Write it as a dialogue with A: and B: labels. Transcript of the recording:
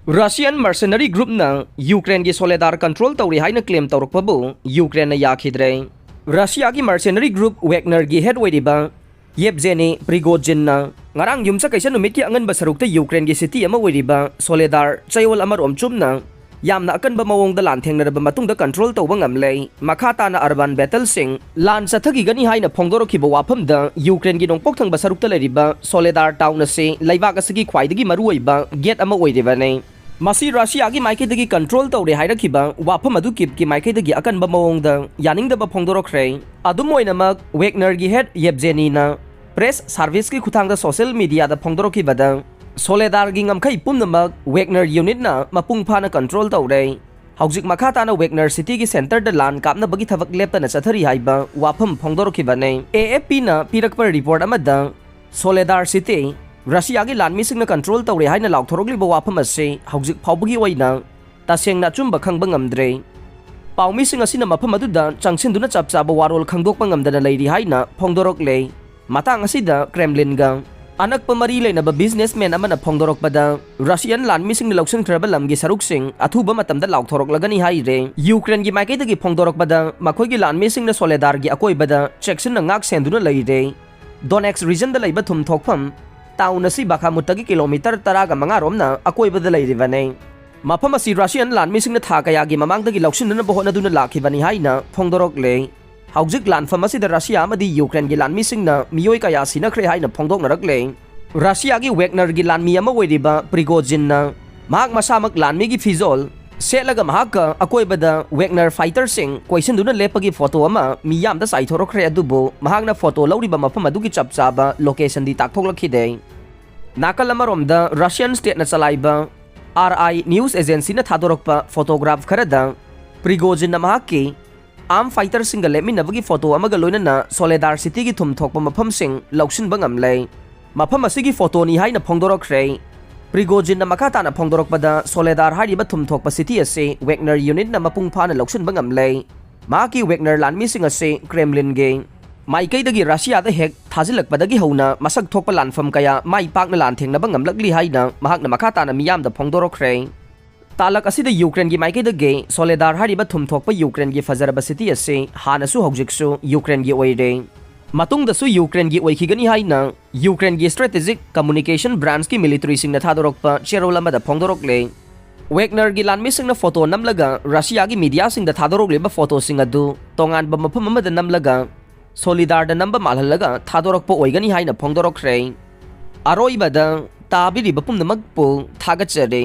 A: Russian mercenary group na Ukraine gi Soledar control Toure Haina claim Tourakpabu Ukraine na Yakhidre. Russia gi mercenary group Yakhidre gi head wediba Yevgeny Prigozhin na ngarang yumsa kaisa numit ki angan basarukta Ukraine gi city ama wediba Soledar chayol amarom chumna yamna akan ba mawong da lan thengna ba matung da control tawba ngamlei makhata na urban battle sing lan sathagi gani haina phongdoro ki ba wafam da Ukraine gi nongpok thang basarukta leriba Soledar town na se laiba ka sigi khwaidagi maruiba gate ama wediba nei Masi Russia gi maikidagi control Toure hairakiba wafam adu kip ki maikidagi akan ba mawong da yaning da ba phongdoro khrei adum oinamak Yakhidre gi head Yevgeny na press service ki khutang da social media da phongdoro ki bada Soledar gi ngamkhai pumnamak Yakhidre unit na mapung phana control Toure haujik makhata na Yakhidre city gi center da lan kapna bagi thabak lepta na chathari haiba wafam phongdoro ki banei AFP na pirakpa report amada Soledar city Russia gi lan mising na control Toure haina laukthorokli ba wafam ase haujik phawbagi oina taseng na chumba khangba ngamdre paw mising asina mafam aduda changsin chap chaba warol khangdokpa ngamdana leiri haina phongdorok le matang asida Kremlin ga anak pamari leina ba businessman amana phongdorok bada Russian lan mising ni loksin khraba lamgi saruk sing athuba matamda laukthorok lagani haire Ukraine gi makai dagi phongdorok bada makhoi gi lan mising na Soledar gi akoi bada checksin na ngak senduna leire Donetsk region da leiba thum thokpham town asi Bakhmutagi kilometer 10 ga mangarom na akoi bada leiri bane mafam asi Russian lan mising na tha kaya gi mamangdagi loksin na bohona duna lakhibani haina phongdorok le haujik lan fam asi da Russia amadi Ukraine gi lan mising na miyoi kaya sina khre haina phongdok narak le Russia gi Yakhidre gi lan mi ama wediba Prigozhin na mahak masamak lan mi gi fizol selaga mahaka akoi bada Yakhidre fighter sing question duna lepagi photo ama miyam da sai thorok khre adubo mahak na photo lawriba mafam adu gi chapchaba location di takthok lakhide nakal amarom da Russian state na chalaiba RI news agency na thadorokpa photograph kharada Prigozhin na mahaki arm fighter singa leminabagi photo amaga loinana Soledar city gi thum thokpa mafam sing loksin bangam lei mafam asigi photo ni haina phongdorok khrei Prigozhin na makata na phongdorok bada Soledar hariba thum thokpa city ase Yakhidre unit na mapung phana loksin bangam lei maki Yakhidre lan mising ase Kremlin ge maikai dagi Russia da hek thajilak padagi hauna masak thokpa lanfam kaya mai pak na lan thengna bangam lakli haina mahak na makata na miyam da phongdorok khrei talak asida Ukraine gi maikai dagi Soledar hariba thum thokpa Ukraine gi fajaraba city ase hanasu haujiksu Ukraine gi oire matung da su Ukraine gi oikhigani haina Ukraine gi strategic communication branch ki military sing na thadorokpa cherolama da phongdorok le Yakhidre gi lan mising na photo namlaga Russia gi media sing da thadorok leba photo sing adu tongan ba mafam ama da namlaga Soledar da namba malhalaga thadorokpa oigani haina phongdorok khrei aroi bada tabiri bapum namak pu thagachare